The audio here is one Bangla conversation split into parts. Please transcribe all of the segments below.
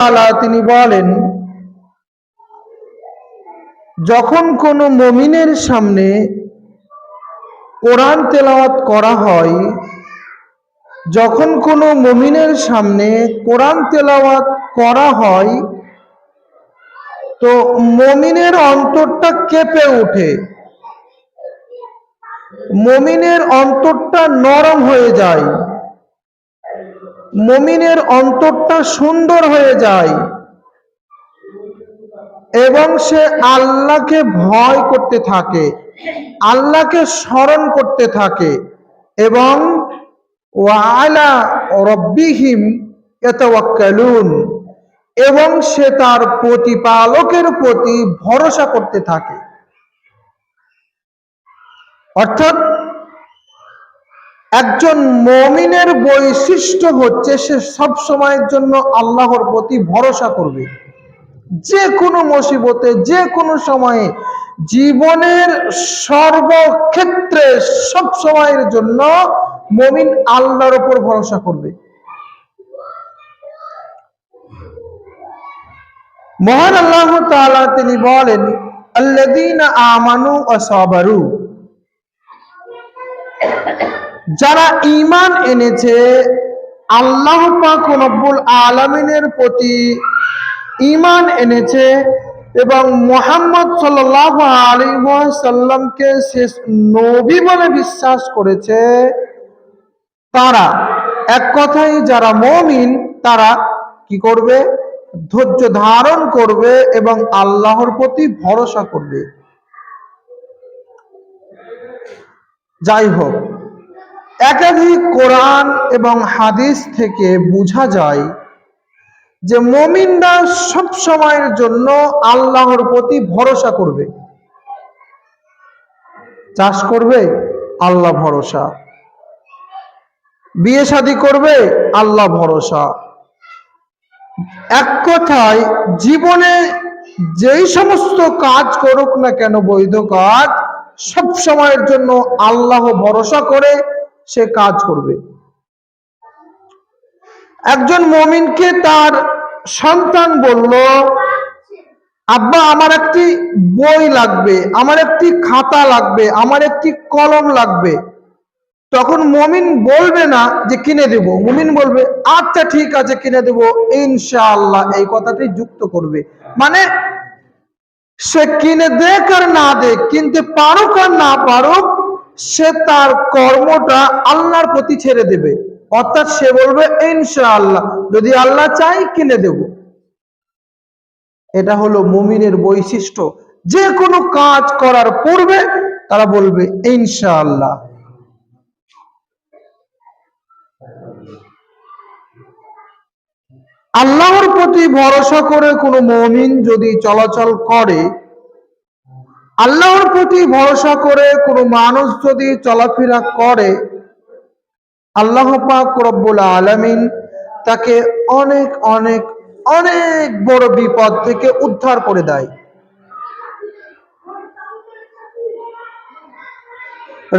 তাআলা তিনি বলেন, যখন কোনো মুমিনের সামনে কোরআন তেলাওয়াত করা হয়, যখন কোনো মুমিনের সামনে কোরআন তেলাওয়াত করা হয়, তো মুমিনের অন্তরটা কেঁপে ওঠে, মুমিনের অন্তরটা নরম হয়ে যায়, মুমিনের অন্তরটা সুন্দর হয়ে যায় এবং সে আল্লাহকে ভয় করতে থাকে, আল্লাহকে স্মরণ করতে থাকে এবং ওয়ালা রব্বিহিম ইয়াতাওয়াক্কালুন, এবং সে তার প্রতিপালকের প্রতি ভরসা করতে থাকে। অর্থাৎ একজন মুমিনের বৈশিষ্ট্য হচ্ছে সে সব সময়ের জন্য আল্লাহর প্রতি ভরসা করবে, যে কোনো মুসিবতে, যে কোনো সময়ে, জীবনের সর্বক্ষেত্রে সব সময়ের জন্য মুমিন আল্লাহর উপর ভরসা করবে। মহান আল্লাহ তাআলা তিনি বলেন, আল্লাযীনা আমানু ওয়া সাবারু, যারা ঈমান এনেছে, আল্লাহ পাক রব্বুল আলামিনের প্রতি ঈমান এনেছে এবং মুহাম্মদ সাল্লাল্লাহু আলাইহি ওয়াসাল্লামকে শেষ নবী বলে বিশ্বাস করেছে, তারা, এক কথায় যারা মুমিন, তারা কি করবে? ধৈর্য ধারণ করবে এবং আল্লাহর প্রতি ভরসা করবে। যাই হোক, একাধিক কোরআন এবং হাদিস থেকে বোঝা যায় যে মুমিনরা সব সময়ের জন্য আল্লাহর প্রতি ভরসা করবে। চাষ করবে, আল্লাহ ভরসা। বিয়ে শাদী করবে, আল্লাহ ভরসা। এক কথায় জীবনে যেই সমস্ত কাজ করুক না কেন, বৈধ কাজ, সব সময়ের জন্য আল্লাহ ভরসা করে সে কাজ করবে। একজন মুমিনকে তার সন্তান বলল, আব্বা আমার একটি বই লাগবে, আমার একটি খাতা লাগবে, আমার একটি কলম লাগবে, তখন মুমিন বলবে না যে কিনে দেব, মুমিন বলবে আচ্ছা ঠিক আছে কিনে দেব ইনশাআল্লাহ, এই কথাটি যুক্ত করবে। মানে সে কিনে দেখ আর না দেখ, কিনতে পারুক আর না পারুক, সে তার কর্মটা আল্লাহর প্রতি ছেড়ে দেবে। অর্থাৎ সে বলবে ইনশাআল্লাহ, যদি আল্লাহ চাই কিনে দেব। এটা হলো মুমিনের বৈশিষ্ট্য। যে কোনো কাজ করার পূর্বে তারা বলবে ইনশাআল্লাহ। আল্লাহর প্রতি ভরসা করে কোনো মুমিন যদি চলাচল করে, আল্লাহর প্রতি ভরসা করে কোনো মানুষ যদি চলাফেরা করে, আল্লাহ পাক রব্বুল আলামিন তাকে অনেক অনেক অনেক বড় বিপদ থেকে উদ্ধার করে দেয়।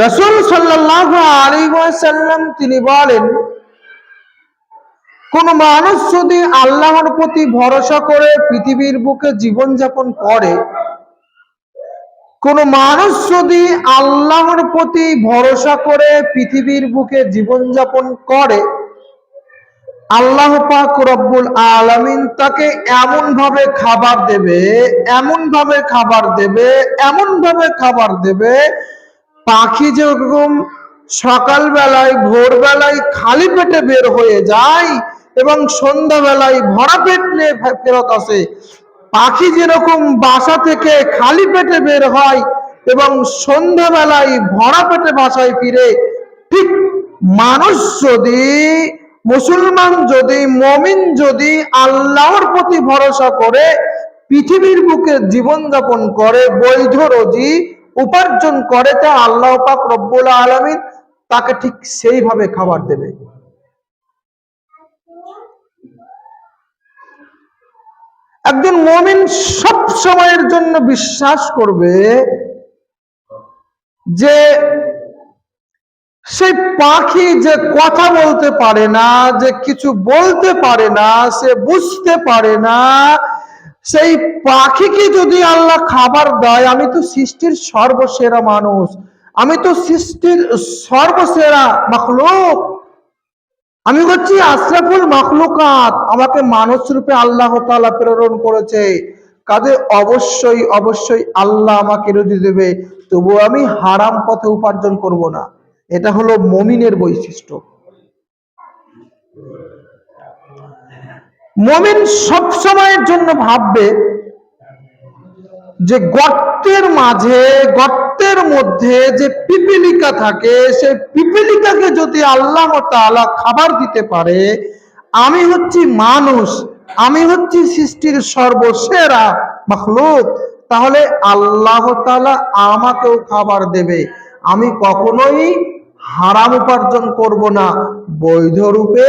রাসূল সাল্লাল্লাহু আলাইহি ওয়াসাল্লাম তিনি বলেন, কোন মানুষ যদি আল্লাহর প্রতি ভরসা করে পৃথিবীর বুকে জীবনযাপন করে, কোন মানুষ যদি আল্লাহর প্রতি ভরসা করে পৃথিবীর বুকে জীবনযাপন করে, আল্লাহ পাক রব্বুল আলামিন তাকে এমন ভাবে খাবার দেবে, এমন ভাবে খাবার দেবে, এমন ভাবে খাবার দেবে, পাখি যেরকম সকালবেলায় ভোরবেলায় খালি পেটে বের হয়ে যায় এবং সন্ধ্যাবেলায় ভরা পেট নিয়ে ফেরত আসে, পাখি যেরকম বাসা থেকে খালি পেটে বের হয় এবং সন্ধ্যাবেলায় ভরা পেটে বাসায় ফিরে, ঠিক মানুষ যদি, মুসলমান যদি, মুমিন যদি আল্লাহর প্রতি ভরসা করে পৃথিবীর বুকে জীবনযাপন করে, বৈধ রুজি উপার্জন করে, তা আল্লাহ পাক রব্বুল আলামিন তাকে ঠিক সেইভাবে খাবার দেবে। একজন মুমিন সব সময়ের জন্য বিশ্বাস করবে যে সেই পাখি যে কথা বলতে পারে না, যে কিছু বলতে পারে না, সে বুঝতে পারে না, সেই পাখিকে যদি আল্লাহ খাবার দেয়, আমি তো সৃষ্টির সর্বসেরা মানুষ, আমি তো সৃষ্টির সর্বসেরা মাখলুক, আমি হচ্ছি আশরাফুল মাখলুকাত, আমাকে মানুষ রূপে আল্লাহ তাআলা প্রেরণ করেছে, কাজে অবশ্যই অবশ্যই আল্লাহ আমাকে রুজি দেবে, তবু আমি হারাম পথে উপার্জন করব না। এটা হলো মুমিনের বৈশিষ্ট্য। মুমিন সব সময়ের জন্য ভাববে যে গর্তের মাঝে, গর্তের মধ্যে যে পিপিলিকা থাকে, সেই পিপিলিকাকে যদি আল্লাহ তাআলা খাবার দিতে পারে, আমি হচ্ছি মানুষ, আমি হচ্ছি সৃষ্টির সর্বসেরা মাখলুক, তাহলে আল্লাহ তাআলা আমাকেও খাবার দেবে। আমি কখনোই হারাম উপার্জন করব না, বৈধ রূপে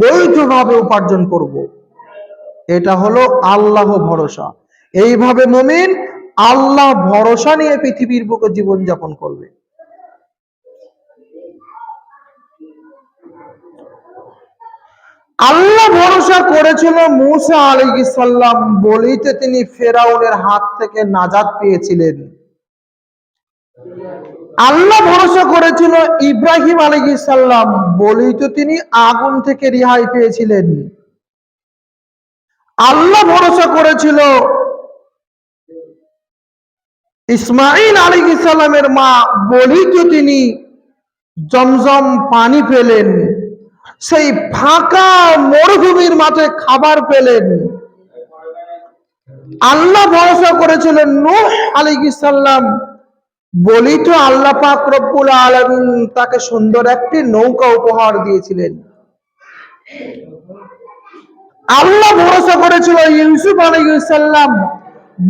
বৈধভাবে উপার্জন করব। এটা হলো আল্লাহ ভরসা। এইভাবে মুমিন আল্লাহ ভরসা নিয়ে পৃথিবীর বুকে জীবন যাপন করবে। আল্লাহ ভরসা করেছিল মূসা আলাইহিস সালাম, বলেই তো তিনি ফেরাউনের হাত থেকে নাজাত পেয়েছিলেন। আল্লাহ ভরসা করেছিল ইব্রাহিম আলাইহিস সালাম, বলেই তো তিনি আগুন থেকে রেহাই পেয়েছিলেন। আল্লাহ ভরসা করেছিল ইসমাঈল আলাইহিস সালামের মা, বলেই তো তিনি জমজম পানি পেলেন, সেই ফাঁকা মরুভূমির মাঝে খাবার পেলেন। আল্লাহ ভরসা করেছিলেন নূহ আলাইহিস সালাম, বলেই তো আল্লাহ পাক রব্বুল আলামিন তাকে সুন্দর একটি নৌকা উপহার দিয়েছিলেন। আল্লাহ ভরসা করেছিল ইউসুফ আলাইহিস সালাম,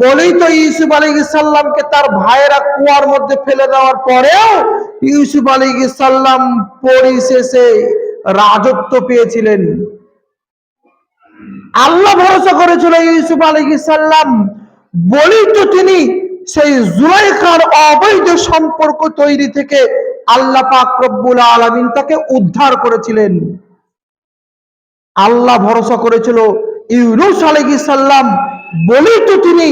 বলেই তো ইউসুফ আলাইহিস সালামকে তার ভাইয়েরা কুয়ার মধ্যে ফেলে দেওয়ার পরেও ইউসুফ আলাইহিস সালাম পরিশেষে রাজত্ব পেয়েছিলেন। আল্লাহ ভরসা করেছিল ইউসুফ আলাইহিস সালাম, বলেই তো তিনি সেই জুলাইখার অবৈধ সম্পর্ক তৈরি থেকে আল্লাহ পাক রব্বুল আলামিন তাকে উদ্ধার করেছিলেন। আল্লাহ ভরসা করেছিল ইউনূস আলাইহিস সালাম, বলেই তো তিনি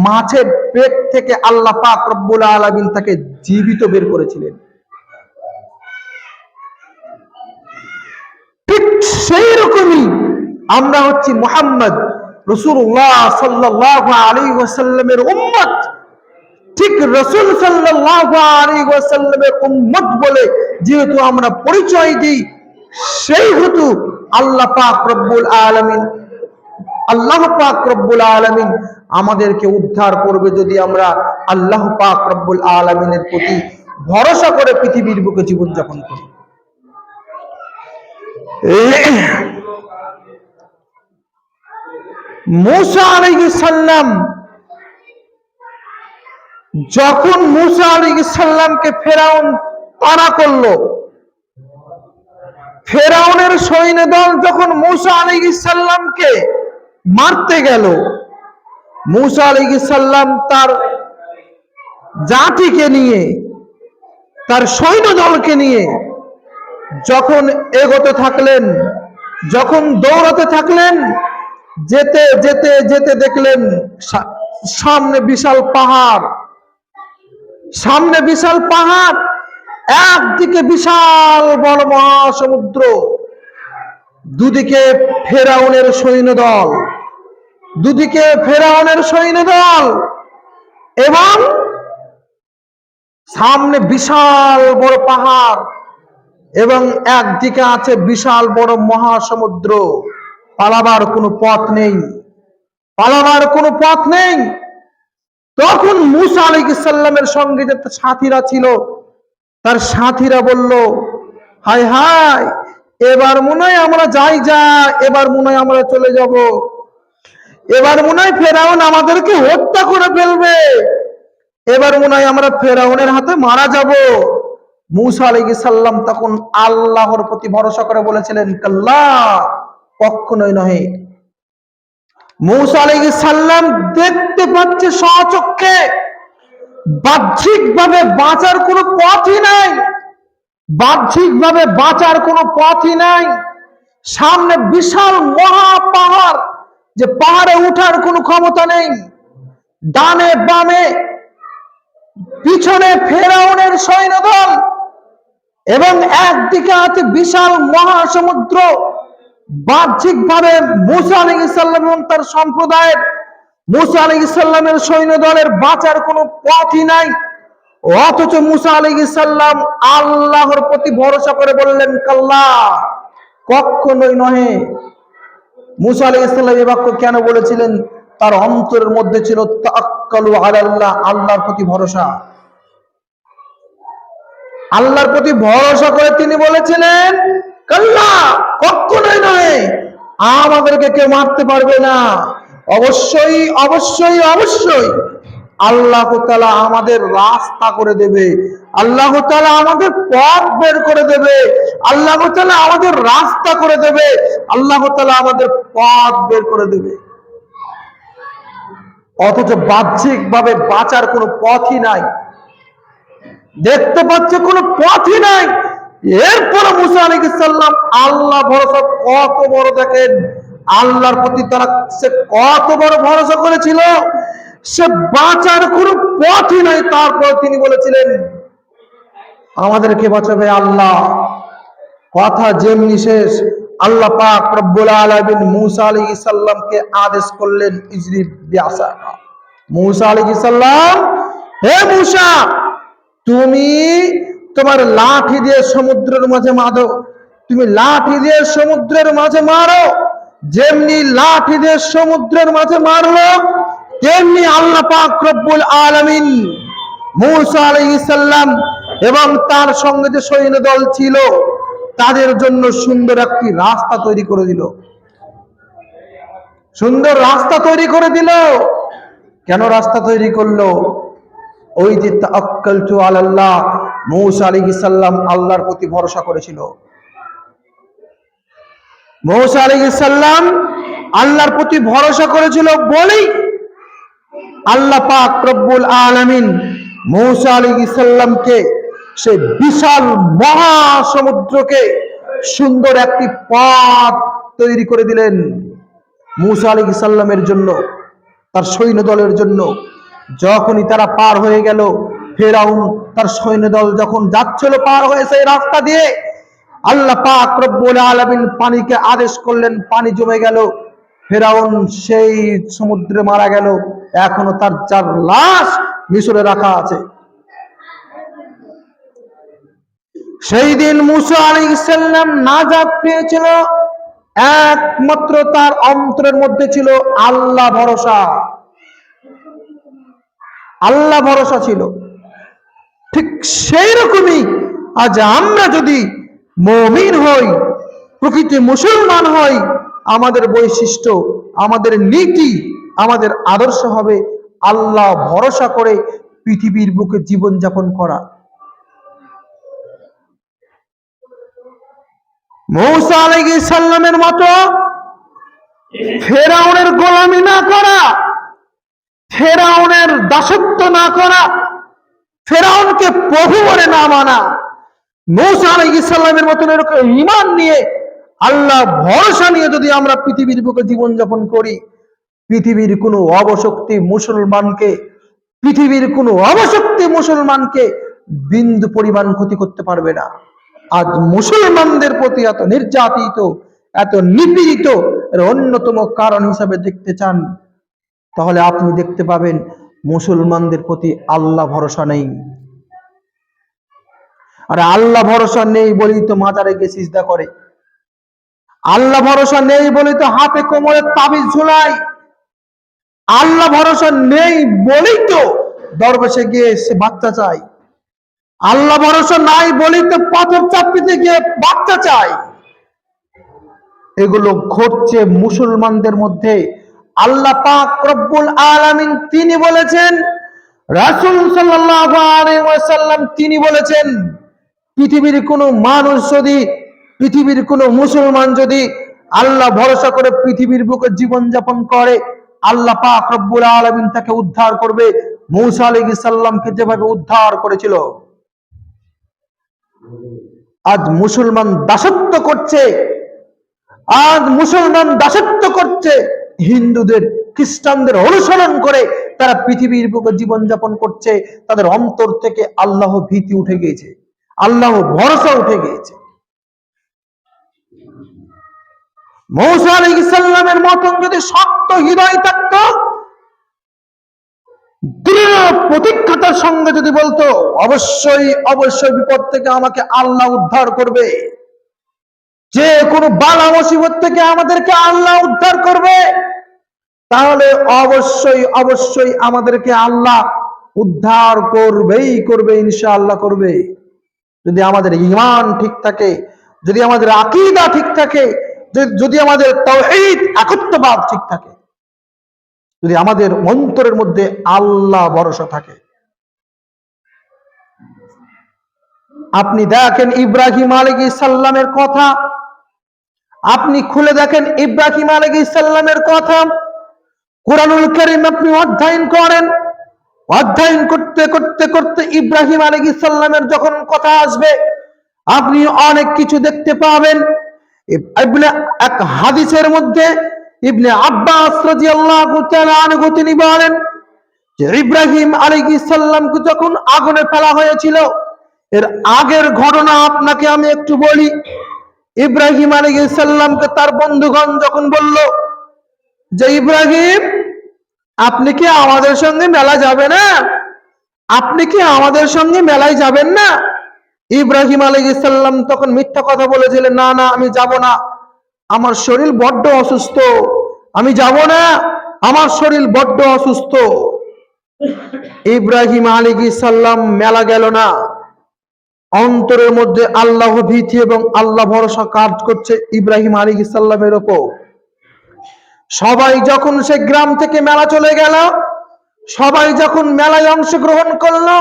মাছের পেট থেকে আল্লাহ পাক রব্বুল আলামিন তাকে জীবিত বের করেছিলেন। ঠিক সেই রকমই আমরা হচ্ছি মুহাম্মদ রাসূলুল্লাহ সাল্লাল্লাহু আলাইহি ওয়াসাল্লামের উম্মত। ঠিক রাসূল সাল্লাল্লাহু আলাইহি ওয়াসাল্লামের উম্মত বলে যেহেতু আমরা পরিচয় দিই, সেই হেতু আল্লাহ পাক রব্বুল আলামিন আমাদেরকে উদ্ধার করবে যদি আমরা আল্লাহ পাক রব্বুল আলামিনের প্রতি ভরসা করে পৃথিবীর বুকে জীবনযাপন করি। মূসা আলাইহিস সালাম, যখন মূসা আলাইহিস সালামকে ফেরাউন তাড়া করলো, ফেরাউনের সৈন্যদল যখন মূসা আলাইহিস সালামকে মারতে গেল, মূসা আলাইহিস সালাম তার জাতিকে নিয়ে, তার সৈন্যদলকে নিয়ে যখন এগোতে থাকলেন, যখন দৌড়াতে থাকলেন, যেতে যেতে যেতে দেখলেন সামনে বিশাল পাহাড়, সামনে বিশাল পাহাড়, একদিকে বিশাল বড় মহাসমুদ্র, দুদিকে ফেরাউনের সৈন্যদল, দুদিকে ফেরাউনের সৈন্যদল, এবং সামনে বিশাল বড় পাহাড়, এবং একদিকে আছে বিশাল বড় মহাসমুদ্র। পালাবার কোনো পথ নেই, পালাবার কোনো পথ নেই। তখন মূসা আলাইহিস সালামের সঙ্গে যে সাথীরা ছিল, তার সাথীরা বলল, হায় হায়, এবার মনে হয় আমরা এবার মনে হয় আমরা চলে যাব, এবার মনে হয় ফেরাউন আমাদেরকে হত্যা করে ফেলবে, এবার মনে হয় আমরা ফেরাউনের হাতে মারা যাব। মূসা আলাইহিস সালাম তখন আল্লাহর প্রতি ভরসা করে বলেছিলেন, কাল্লা, কখনোই নয়। মূসা আলাইহিস সালাম দেখতে পাচ্ছে স্বচক্ষে বাহ্যিকভাবে বাঁচার কোনো পথই নাই, বাহ্যিকভাবে বাঁচার কোনো পথই নাই, সামনে বিশাল মহা পাহাড়, যে পাহাড়ে উঠার কোনো ক্ষমতা নেই, ডানে বামে পিছনে ফেরাউনের সৈন্যদল, এবং একদিকে আছে বিশাল মহাসমুদ্র। বাহ্যিকভাবে মুসা আলাইহিস সালাম এবং তার সম্প্রদায়ের, মুসা আলাইহিস সালামের সৈন্য দলের বাঁচার কোনো পথই নাই। অথচ মুসা আলাইহিস সালাম আল্লাহর প্রতি ভরসা করে বললেন, কাল্লা, কখনোই নহে। মুসা আলাইহিস সালাম এই বাক্য কেন বলেছিলেন? তার অন্তরের মধ্যে ছিল তাওয়াক্কালু আলাল্লাহ, আল্লাহর প্রতি ভরসা। আল্লাহর প্রতি ভরসা করে তিনি বলেছিলেন, কাল্লা, কখনোই নয়, আমাদেরকে কেউ মারতে পারবে না। অবশ্যই অবশ্যই অবশ্যই আল্লাহ তাআলা আমাদের রাস্তা করে দেবে, আল্লাহ তাআলা আমাদের পথ বের করে দেবে, আল্লাহ তাআলা আমাদের রাস্তা করে দেবে, আল্লাহ তাআলা আমাদের পথ বের করে দেবে। অথচ বাহ্যিকভাবে বাঁচার কোনো পথই নাই, দেখতে পাচ্ছে কোনো পথই নাই। এরপরে মুসা আলাইহিস সালাম আল্লাহ ভরসা কত বড়, দেখেন আল্লাহর প্রতি তারা সে কত বড় ভরসা করেছিল, সে বাঁচার কোনো পথই নাই। তারপর তিনি বলেছিলেন, আমাদেরকে বাঁচাবে আল্লাহ। কথা যেমনি শেষ, আল্লাহ পাক রব্বুল আলামিন মুসা আলাইহিস সালামকে আদেশ করলেন, ইজরি বিআসা। মুসা আলাইহিস সালাম, হে মুসা, তুমি তোমার লাঠি দিয়ে সমুদ্রের মাঝে মারো, তুমি লাঠি দিয়ে সমুদ্রের মাঝে মারো। যেমনি লাঠি দিয়ে সমুদ্রের মাঝে মারলো, তেমনি আল্লাহ পাক রব্বুল আলামিন মুসা আলাইহিস সালাম এবং তার সঙ্গে যে সৈন্য দল ছিল তাদের জন্য সুন্দর একটি রাস্তা তৈরি করে দিল, সুন্দর রাস্তা তৈরি করে দিল। কেন রাস্তা তৈরি করলো? ওই যে তাওয়াক্কালতু আলাল্লাহ, মুসা আলাইহিস সালাম আল্লাহর প্রতি ভরসা করেছিল। মুসা আলাইহিস সালাম আল্লাহর প্রতি ভরসা করেছিল বলেই আল্লাহ পাক রব্বুল আলামিন মুসা আলাইহিস সালামকে সেই বিশাল মহাসমুদ্রকে সুন্দর একটি পথ তৈরি করে দিলেন মুসা আলাইহিস সালামের জন্য, তার সৈন্য দলের জন্য। যখনই তারা পার হয়ে গেল, ফেরাউন তার সৈন্যদল যখন যাচ্ছিল পার হয়ে সেই রাস্তা দিয়ে, আল্লাহ পাক রব্বুল আলামিন পানিকে আদেশ করলেন, পানি জমে গেল, ফেরাউন সেই সমুদ্রে মারা গেল। এখনো তার 4 লাশ মিশরে রাখা আছে। সেই দিন মুসা আলাইহিস সালাম নাজাত পেয়েছিল, একমাত্র তার অন্তরের মধ্যে ছিল আল্লাহ ভরসা, আল্লাহ ভরসা ছিল। ঠিক সেই রকমই আজ আমরা যদি মুমিন হই, প্রকৃত মুসলমান হই, আমাদের বৈশিষ্ট্য, আমাদের নীতি, আমাদের আদর্শ হবে আল্লাহ ভরসা করে পৃথিবীর বুকে জীবন যাপন করা। মুসা আলাইহিস সালামের মতো ফেরাউনের গোলামি না করা, ফেরাউনের দাসত্ব না করা, ফেরাউনকে প্রভু বলে না মানা, মুসা আলাইহিস সালামের মতন এরকম ঈমান নিয়ে, আল্লাহ ভরসা নিয়ে যদি আমরা পৃথিবীর বুকে জীবন যাপন করি, পৃথিবীর কোনো অবশক্তি মুসলমানকে, পৃথিবীর কোনো অবশক্তি মুসলমানকে বিন্দু পরিমাণ ক্ষতি করতে পারবে না। আজ মুসলমানদের প্রতি এত নির্যাতিত, এত নিপীড়িত, এর অন্যতম কারণ হিসাবে দেখতে চান, তাহলে আপনি দেখতে পাবেন মুসলমানদের প্রতি আল্লাহ ভরসা নেই। আর আল্লাহ ভরসা নেই বলেই তো মাজারে গিয়ে সিজদা করে, আল্লাহ ভরসা নেই বলেই তো হাতে কোমরে তাবিজ ঝুলায়, আল্লাহ ভরসা নেই বলেই তো দরবেশে গিয়ে সে বাচ্চা চায়, আল্লাহ ভরসা নাই বলেই তো পাথর চাপিতে গিয়ে বাচ্চা চায়। এগুলো ঘটছে মুসলমানদের মধ্যে। আল্লাহ পাক রব্বুল আলামিন তিনি বলেছেন, রাসূল সাল্লাল্লাহু আলাইহি ওয়াসাল্লাম তিনি বলেছেন, পৃথিবীর কোনো মানুষ যদি, পৃথিবীর কোনো মুসলমান যদি আল্লাহ ভরসা করে পৃথিবীর বুকে জীবন যাপন করে, আল্লাহ পাক রব্বুল আলামিন তাকে উদ্ধার করবে, মুসা আলাইহিস সালামকে যেভাবে উদ্ধার করেছিল। আজ মুসলমান দাসত্ব করছে, আজ মুসলমান দাসত্ব করছে হিন্দুদের, খ্রিস্টানদের অনুসরণ করে তারা পৃথিবীর বুকে জীবনযাপন করছে। তাদের অন্তর থেকে আল্লাহ ভীতি উঠে গিয়েছে, আল্লাহ ভরসা উঠে গিয়েছে। মূসা আলাইহিস সালামের মতন যদি শক্ত হৃদয় থাকতো, দৃঢ় প্রতিজ্ঞতার সঙ্গে যদি বলতো অবশ্যই অবশ্যই বিপদ থেকে আমাকে আল্লাহ উদ্ধার করবে, যে কোনো বালা মুসিবত থেকে আমাদেরকে আল্লাহ উদ্ধার করবে, তাহলে অবশ্যই অবশ্যই আমাদেরকে আল্লাহ উদ্ধার করবেই করবে, ইনশাআল্লাহ করবে। যদি আমাদের ঈমান ঠিক থাকে, যদি আমাদের আকীদা ঠিক থাকে, যদি আমাদের তাওহীদ একত্ববাদ ঠিক থাকে, যদি আমাদের অন্তরের মধ্যে আল্লাহ ভরসা থাকে। আপনি দেখেন ইব্রাহিম আলাইহিস সালামের কথা, আপনি খুলে দেখেন ইব্রাহিম আলাইহিস সালামের কথা। কুরআনুল কারীম আপনি অধ্যয়ন করেন, অধ্যয়ন করতে করতে করতে ইব্রাহিম আলাইহিস সালামের যখন কথা আসবে, আপনি অনেক কিছু দেখতে পাবেন। এক হাদিসের মধ্যে ইবনে আব্বাস রাদিয়াল্লাহু তাআলা আনহু তিনি বলেন যে ইব্রাহিম আলাইহিস সালামকে যখন আগুনে ফেলা হয়েছিল, এর আগের ঘটনা আপনাকে আমি একটু বলি। ইব্রাহিম আলাইহিস সালামকে তার বন্ধুগণ যখন বলল যে ইব্রাহিম, আপনি কি আমাদের সঙ্গে মেলা যাবে না? আপনি কি আমাদের সঙ্গে মেলায় যাবেন না? ইব্রাহিম আলাইহিস সালাম তখন মিথ্যা কথা বলেছিলেন, না না আমি যাব না, আমার শরীর বড্ড অসুস্থ, আমি যাব না, আমার শরীর বড্ড অসুস্থ। ইব্রাহিম আলাইহিস সালাম মেলা গেল না। অন্তরের মধ্যে আল্লাহ ভীতি এবং আল্লাহ ভরসা কাজ করছে ইব্রাহিম আলাইহিস সালামের উপর। সবাই যখন সে গ্রাম থেকে মেলা চলে গেল, সবাই যখন মেলায় অংশগ্রহণ করলো,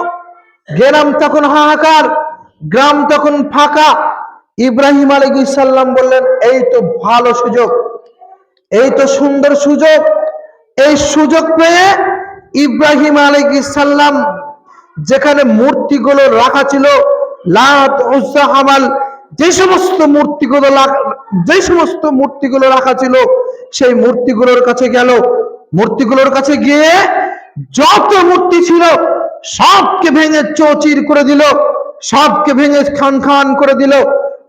গ্রাম তখন হাহাকার, গ্রাম তখন ফাঁকা। ইব্রাহিম আলাইহিস সালাম বললেন, এই তো ভালো সুযোগ, এই তো সুন্দর সুযোগ। এই সুযোগ পেয়ে ইব্রাহিম আলাইহিস সালাম যেখানে মূর্তিগুলো রাখা ছিল, লাত, উজ্জা, হামাল, যে সমস্ত মূর্তিগুলো রাখা ছিল, সেই মূর্তিগুলোর কাছে গেল। মূর্তিগুলোর কাছে গিয়ে যত মূর্তি ছিল সবকে ভেঙে চৌচির করে দিল, সবকে ভেঙে খান খান করে দিল,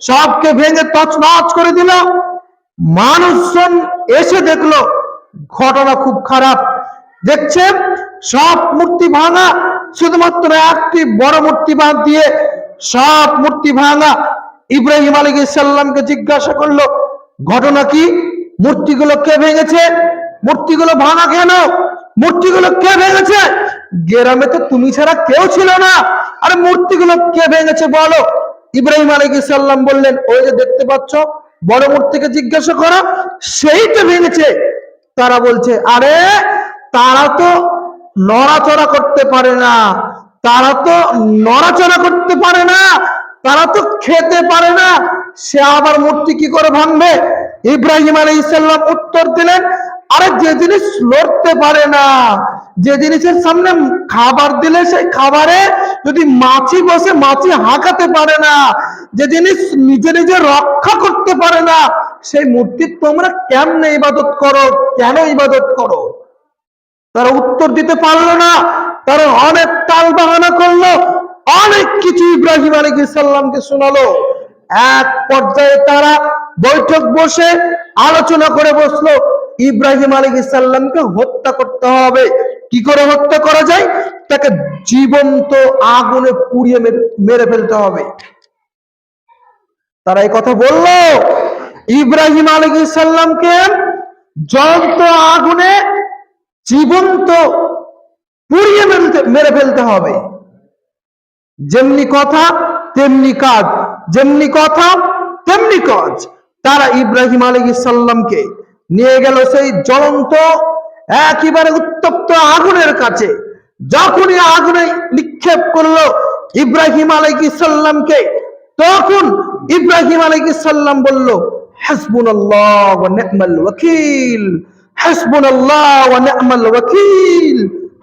সবকে ভেঙে তছনছ করে দিল। মানুষজন এসে দেখলো ঘটনা খুব খারাপ। দেখছে সব মূর্তি ভাঙা, শুধুমাত্র একটি বড় মূর্তি বাদ দিয়ে সব মূর্তি ভাঙা। ইব্রাহিম আলাইহিস সালামকে জিজ্ঞাসা করলো, ঘটনা কি? মূর্তিগুলো কে ভেঙেছে? মূর্তিগুলো ভাঙা কেন? মূর্তিগুলো কে ভেঙেছে? গ্রামে তো তুমি ছাড়া কেউ ছিল না, আরে মূর্তিগুলো কে ভেঙেছে বলো। ইব্রাহিম আলাইহিস সালাম বললেন, ওই যে দেখতে পাচ্ছ বড় মূর্তিকে জিজ্ঞাসা করো, সেই তো ভেঙেছে। তারা বলছে, আরে তারা তো নড়াচড়া করতে পারে না, তারা তো নড়াচড়া করতে পারে না, তারা তো খেতে পারে না, সে আবার মূর্তি কি করে ভাঙবে? ইব্রাহিম আলাইহিস সালাম উত্তর দিলেন, আরে যে জিনিস লড়তে পারে না, যে জিনিসের সামনে খাবার দিলে সেই খাবারে যদি মাছি বসে মাছি হাঁকাতে পারে না, যে জিনিস নিজে নিজে রক্ষা করতে পারে না, সেই মূর্তির তোমরা কেমনে ইবাদত করো, কেন ইবাদত করো? তারা উত্তর দিতে পারলো না। তারা অনেক তাল বাহানা করলো, অনেক কিছু ইব্রাহিম আলাইহিস সালামকে শোনালো। এক পর্যায়ে তারা বৈঠক বসে আলোচনা করে বসলো, ইব্রাহিম আলাইহিস সালামকে হত্যা করতে হবে। কি করে হত্যা করা যায়? তাকে জীবন্ত আগুনে পুড়িয়ে মেরে ফেলতে হবে। তারা এই কথা বললো। ইব্রাহিম আলাইহিস সালামকে জ্বলন্ত আগুনে জীবন্ত পুড়িয়ে মেরে ফেলতে হবে। যেমনি কথা তেমনি কাজ, যেমনি কথা তেমনি কাজ। তারা ইব্রাহিম আলাইহিস সালামকে নিয়ে গেল সেই জ্বলন্ত একেবারে উত্তপ্ত আগুনের কাছে। যখনই আগুনে নিক্ষেপ করলো ইব্রাহিম আলাইহিস সালামকে, তখন ইব্রাহিম আলাইহিস সালাম বলল, হাসবুনাল্লাহ ওয়া নি'মাল ওয়াকিল, হাসবুনাল্লাহ ওয়া নি'মাল ওয়াকিল,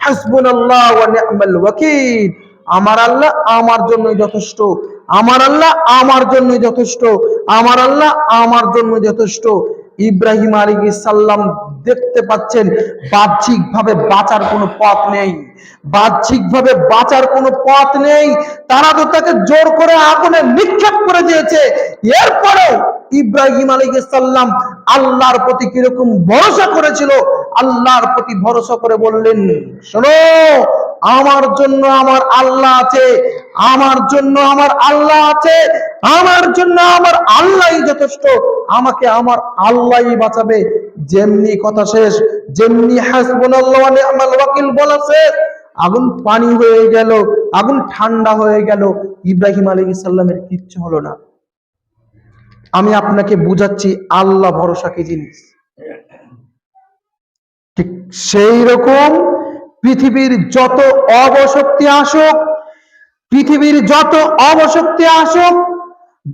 হাসবুনাল্লাহ ওয়া নি'মাল ওয়াকিল। আমার আল্লাহ আমার জন্য যথেষ্ট, আমার আল্লাহ আমার জন্য যথেষ্ট, আমার আল্লাহ আমার জন্য যথেষ্ট। ইব্রাহিম আলাইহিস সালাম দেখতে পাচ্ছেন বাহ্যিকভাবে বাঁচার কোনো পথ নেই, বাহ্যিকভাবে বাঁচার কোনো পথ নেই। তারা তো তাকে জোর করে আগুনে নিক্ষেপ করে দিয়েছে। এরপরেও ইব্রাহিম আলাইহিস সালাম আল্লাহর প্রতি কিরকম ভরসা করেছিল, আল্লাহর প্রতি ভরসা করে বললেন, শোনো, আমার জন্য আমার আল্লাহ আছে, আমার জন্য আমার আল্লাহ আছে, আমার জন্য আমার আল্লাহই যথেষ্ট, আমাকে আমার আল্লাহই বাঁচাবে। যেমনি কথা শেষ, যেমনি হাসবুনাল্লাহু ওয়া নি'মাল ওয়াকিল বলা শেষ, আগুন পানি হয়ে গেল, আগুন ঠান্ডা হয়ে গেল। ইব্রাহিম আলাইহিস সালামের কিচ্ছু হলো না। আমি আপনাকে বুঝাচ্ছি আল্লাহ ভরসা কি জিনিস। ঠিক সেই রকম পৃথিবীর যত অবশক্তি আসুক, পৃথিবীর যত অবশক্তি আসুক,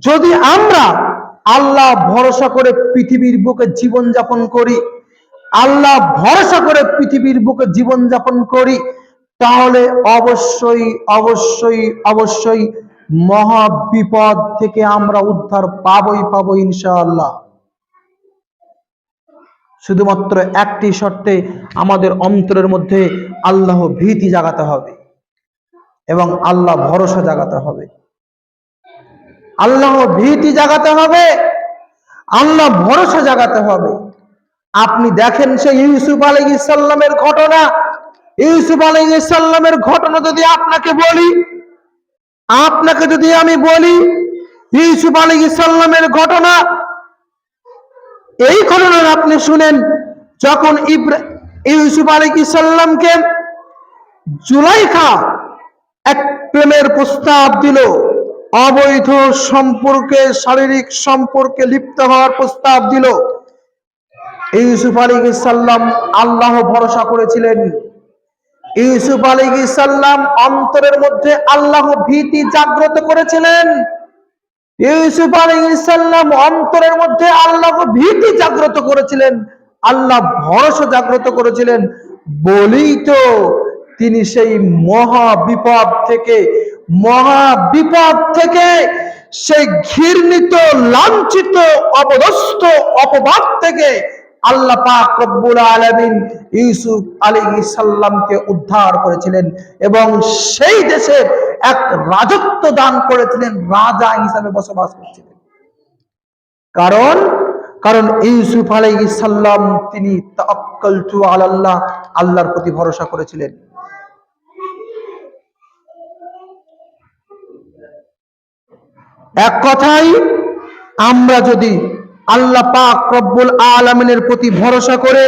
যদি আমরা আল্লাহ ভরসা করে পৃথিবীর বুকে জীবন যাপন করি, আল্লাহ ভরসা করে পৃথিবীর বুকে জীবন যাপন করি, তাহলে অবশ্যই অবশ্যই অবশ্যই মহা বিপদ থেকে আমরা উদ্ধার পাবই পাবো ইনশাআল্লাহ। শুধুমাত্র একটি শর্তে আমাদের অন্তরের মধ্যে আল্লাহ ভীতি জাগাতে হবে এবং আল্লাহ ভরসা জাগাতে হবে। আল্লাহ ভীতি জাগাতে হবে, আল্লাহ ভরসা জাগাতে হবে। আপনি দেখেন সেই ইউসুফ আলাইহিস সালামের ঘটনা, ইউসুফ আলাইহিস সালামের ঘটনা যদি আপনাকে বলি, আপনাকে যদি আমি বলি ইউসুফ আলাইহিস সালামের ঘটনা, এই ঘটনা আপনি শুনেন, যখন ইউসুফ আলাইহিস সালামকে জুলাইখা এক প্রেমের প্রস্তাব দিল, অবৈধ সম্পর্কে, শারীরিক সম্পর্কে লিপ্ত হওয়ার প্রস্তাব দিল, ইউসুফ আলাইহিস সালাম আল্লাহ ভরসা করেছিলেন। ইউসুফ আলাইহিস সালাম অন্তরের মধ্যে আল্লাহ ভীতি জাগ্রত করেছিলেন। ইউসুফ আলাইহিস সালাম অন্তরের মধ্যে আল্লাহ ভীতি জাগ্রত করেছিলেন, আল্লাহ ভরসা জাগ্রত করেছিলেন বলেই তো তিনি সেই মহা বিপদ থেকে সেই ঘৃণিত, লাঞ্ছিত, অপদস্থ, অপবাদ থেকে আল্লাহ পাক রব্বুল আলামিন ইউসুফ আলাইহিস সালামকে উদ্ধার করেছিলেন এবং সেই দেশে এক রাজত্ব দান করেছিলেন, রাজা হিসাবে বসবাস করছিলেন। কারণ কারণ ইউসুফ আলাইহিস সালাম তিনি তাওয়াক্কালতু আলাল্লাহ, আল্লাহর প্রতি ভরসা করেছিলেন। এক কথাই, আমরা যদি আল্লাহ পাক রব্বুল আলামিনের প্রতি ভরসা করে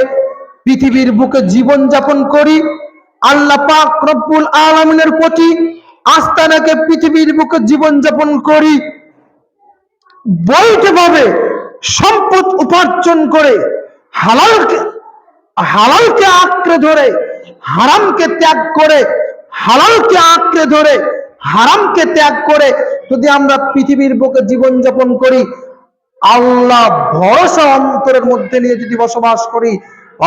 পৃথিবীর বুকে জীবন যাপন করি, আল্লাহ পাক রব্বুল আলামিনের প্রতি আস্থা রেখে পৃথিবীর বুকে জীবন যাপন করি, বৈধভাবে সম্পদ উপার্জন করে হালালকে হালালকে আঁকড়ে ধরে, হারামকে ত্যাগ করে, হালালকে আঁকড়ে ধরে হারামকে ত্যাগ করে যদি আমরা পৃথিবীর বুকে জীবন যাপন করি, আল্লাহ ভরসা অন্তরের মধ্যে নিয়ে যদি বসবাস করি,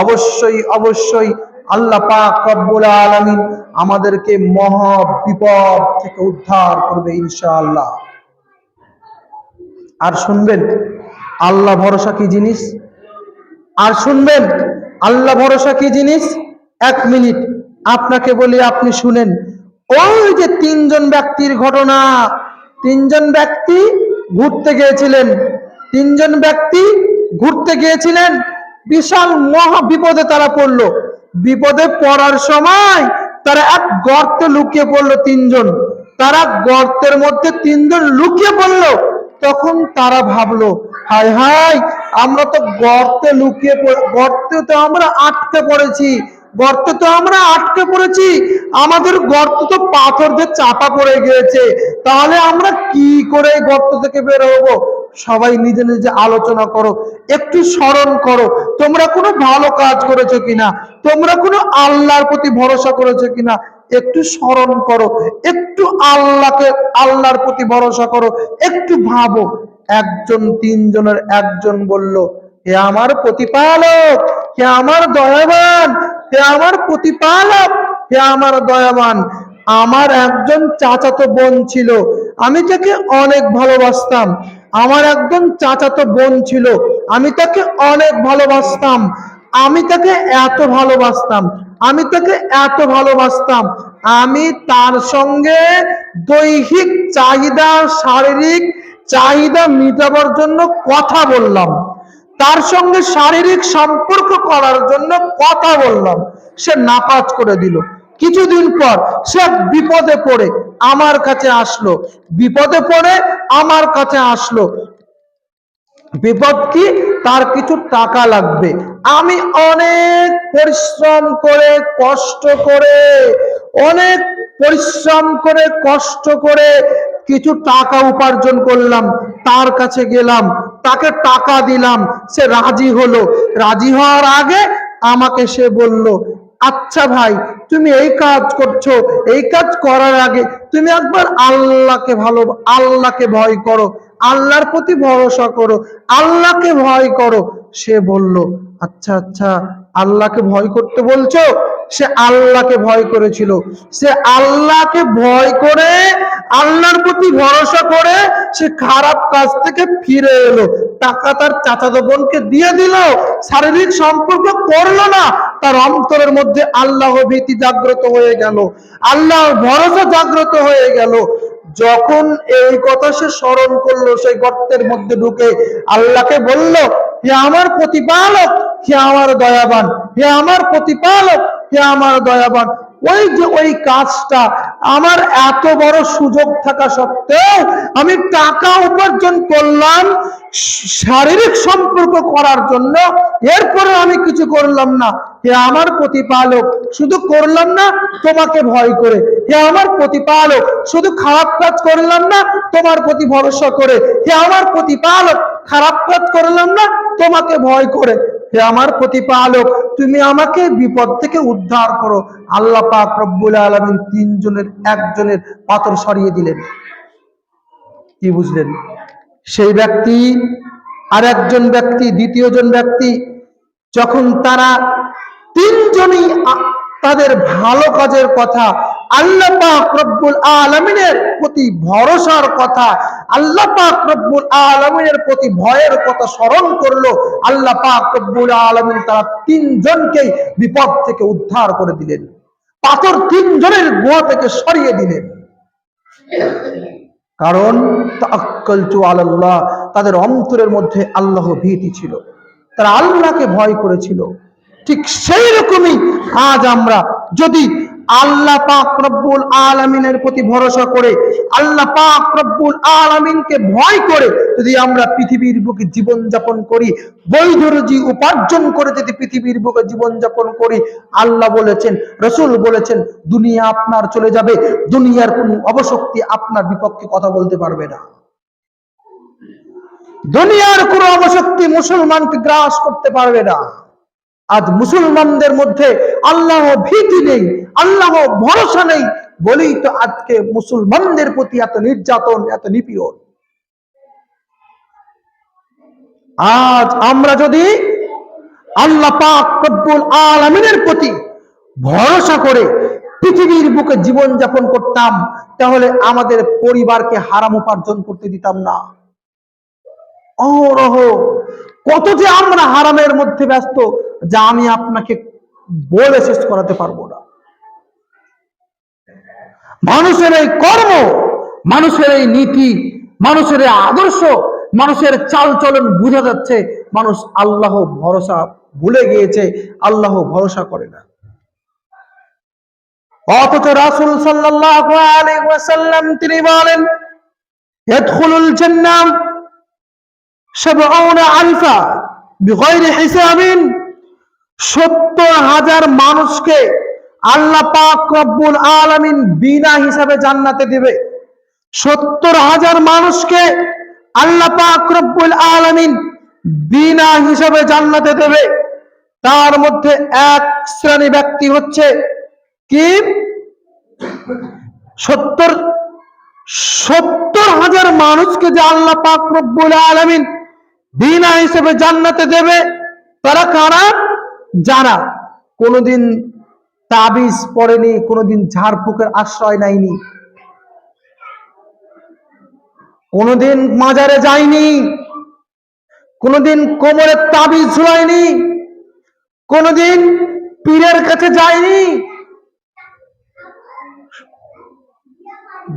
অবশ্যই অবশ্যই আল্লাহ পাক রব্বুল আলামিন আমাদেরকে মহা বিপদ থেকে উদ্ধার করবে ইনশাআল্লাহ। আর শুনবেন আল্লাহ ভরসা কি জিনিস, আর শুনবেন আল্লাহ ভরসা কি জিনিস। এক মিনিট আপনাকে বলি, আপনি শুনেন। ওই যে তিনজন ব্যক্তির ঘটনা, তিনজন ব্যক্তি ঘুরতে গিয়েছিলেন, তিনজন ব্যক্তি ঘুরতে গিয়েছিলেন, বিশাল মহা বিপদে তারা পড়লো। বিপদে পড়ার সময় তারা এক গর্তে লুকিয়ে পড়লো তিনজন, তারা গর্তের মধ্যে তিনজন লুকিয়ে পড়লো। তখন তারা ভাবলো, হায় হায়, আমরা তো গর্তে লুকিয়ে, গর্তে তো আমরা আটকে পড়েছি, গর্তে তো আমরা আটকে পড়েছি, আমাদের গর্ত তো পাথর দিয়ে চাপা পড়ে গিয়েছে, তাহলে আমরা কি করে গর্ত থেকে বের হবো? সবাই নিজে নিজে আলোচনা করো, একটু স্মরণ করো, তোমরা কোনো ভালো কাজ করেছো কিনা, তোমরা কোনো আল্লাহর প্রতি ভরসা করেছো কিনা, একটু স্মরণ করো, একটু আল্লাহর প্রতি ভরসা করো, একটু ভাবো। একজন, তিনজনের একজন বলল, হে আমার প্রতিপালক, হে আমার দয়াবান, হে আমার প্রতিপালক, হে আমার দয়াবান, আমার একজন চাচাতো বোন ছিল, আমি তাকে অনেক ভালোবাসতাম। আমার একজন চাচাতো বোন ছিল, আমি তাকে অনেক ভালোবাসতাম। আমি তাকে এত ভালোবাসতাম, আমি তাকে এত ভালোবাসতাম, আমি তার সঙ্গে দৈহিক চাহিদা, শারীরিক চাহিদা মেটাবার জন্য কথা বললাম, তার সঙ্গে শারীরিক সম্পর্ক করার জন্য কথা বললাম, সে নাপাচ করে দিল। কিছুদিন পর সে বিপদে পড়ে আমার কাছে আসলো, বিপদে পড়ে আমার কাছে আসলো। বিপদ কি? তার কিছু টাকা লাগবে। আমি অনেক পরিশ্রম করে, কষ্ট করে, অনেক পরিশ্রম করে, কষ্ট করে কিছু টাকা উপার্জন করলাম, তার কাছে গেলাম, তাকে টাকা দিলাম, সে রাজি হলো। রাজি হওয়ার আগে আমাকে সে বলল, আচ্ছা ভাই, তুমি এই কাজ করছো, এই কাজ করার আগে তুমি একবার আল্লাহকে ভয় করো, আল্লাহর প্রতি ভরসা করো, আল্লাহকে ভয় করো। সে বলল, আচ্ছা আচ্ছা, আল্লাহকে ভয় করতে বলছো? সে আল্লাহকে ভয় করেছিল। সে আল্লাহকে ভয় করে, আল্লাহর প্রতি ভরসা করে সে খারাপ কাজ থেকে ফিরে এলো। টাকা তার চাচাতো বোনকে দিয়ে দিল, শারীরিক সম্পর্ক করলো না, তার অন্তরের মধ্যে আল্লাহ ভীতি জাগ্রত হয়ে গেল, আল্লাহর ভরসা জাগ্রত হয়ে গেল। যখন এই কথা সে স্মরণ করলো, সেই গর্তের মধ্যে ঢুকে আল্লাহকে বলল, হে আমার প্রতিপালক, হে আমার দয়াবান, হে আমার প্রতিপালক, হে আমার দয়াবান, ওই যে ওই কাজটা, আমার এত বড় সুযোগ থাকা সত্ত্বেও আমি টাকা উপার্জন করলাম শারীরিক সম্পর্ক করার জন্য, এরপরে আমি কিছু করলাম না। হে আমার প্রতিপালক, শুধু করলাম না তোমাকে ভয় করে। হে আমার প্রতিপালক, শুধু খারাপ কাজ করলাম না তোমার প্রতি ভরসা করে। হে আমার প্রতিপালক, খারাপ কাজ করলাম না তোমাকে ভয় করে। হে আমার প্রতিপালক, তুমি আমাকে বিপদ থেকে উদ্ধার করো। আল্লাহ পাক রব্বুল আলামিন তিনজনের একজনের পাথর সরিয়ে দিলেন। কি বুঝলেন? সেই ব্যক্তি আর একজন ব্যক্তি, দ্বিতীয় জন ব্যক্তি, যখন তারা তিনজনই তাদের ভালো কাজের কথা, আল্লাহ পাক রব্বুল আলামিনের প্রতি ভরসার কথা, আল্লাহ পাক রব্বুল আলামিনের প্রতি ভয়ের কথা স্মরণ করলো, আল্লাহ পাক রব্বুল আলামিন তারা তিনজনকেই বিপদ থেকে উদ্ধার করে দিলেন, পাথর তিনজনের গোয়া থেকে সরিয়ে দিলেন। কারণ তাওয়াক্কালতু আলাল্লাহ, তাদের অন্তরের মধ্যে আল্লাহ ভীতি ছিল, তারা আল্লাহকে ভয় করেছিল। ঠিক সেই রকমই আজ আমরা যদি আল্লাহ পাক রব্বুল আলামিনের প্রতি ভরসা করে, আল্লাহ পাক রব্বুল আলামিনকে ভয় করে যদি আমরা পৃথিবীর বুকে জীবন যাপন করি, বৈধ রুজি উপার্জন করে যদি পৃথিবীর বুকে জীবন যাপন করি, আল্লাহ বলেছেন, রাসূল বলেছেন, দুনিয়া আপনার চলে যাবে, দুনিয়ার কোনো অবশক্তি আপনার বিপক্ষে কথা বলতে পারবে না। দুনিয়ার কোনো অবশক্তি মুসলমানকে গ্রাস করতে পারবে না। আজ মুসলমানদের মধ্যে আল্লাহ ভীতি নেই, আল্লাহ ভরসা নেই বলেই তো আজকে মুসলমানদের প্রতি এত নির্যাতন, এত নিপীড়ন। আজ আমরা যদি আল্লাহ পাক রব্বুল আলামিনের প্রতি ভরসা করে পৃথিবীর বুকে জীবন যাপন করতাম, তাহলে আমাদের পরিবারকে হারাম উপার্জন করতে দিতাম না। অহরহ কত যে আমরা হারামের মধ্যে ব্যস্ত, যা আমি আপনাকে বলে শেষ করাতে পারবো না। মানুষের এই কর্ম, মানুষের এই নীতি, মানুষের এই আদর্শ, মানুষের চাল চলন বোঝা যাচ্ছে মানুষ আল্লাহ ভরসা ভুলে গিয়েছে, আল্লাহ ভরসা করে না। অথচ রাসূল সাল্লাল্লাহু আলাইহি ওয়াসাল্লাম তিনি বলেন, ইয়াদখুলুল জান্নাহ ৭০,০০০ বিগয়রি হিসাবিন, ৭০,০০০ মানুষকে আল্লাহ পাক রব্বুল আলামিন বিনা হিসাবে জান্নাতে দিবে। ৭০,০০০ মানুষকে আল্লাহ পাক রব্বুল আলামিন বিনা হিসাবে জান্নাতে দেবে। তার মধ্যে এক শ্রেণী ব্যক্তি হচ্ছে কি, ৭০,০০০ মানুষকে যে আল্লাহ পাক রব্বুল আলামিন বিনা হিসেবে জান্নাতে দেবে, তারা কারা? যারা কোনোদিন তাবিজ পড়েনি, কোনোদিন ঝাড়ফুঁকের আশ্রয় নেয়নি, কোনোদিন মাজারে যায়নি, কোনোদিন কোমরে তাবিজ ঝুলায়নি, কোনোদিন পীরের কাছে যায়নি।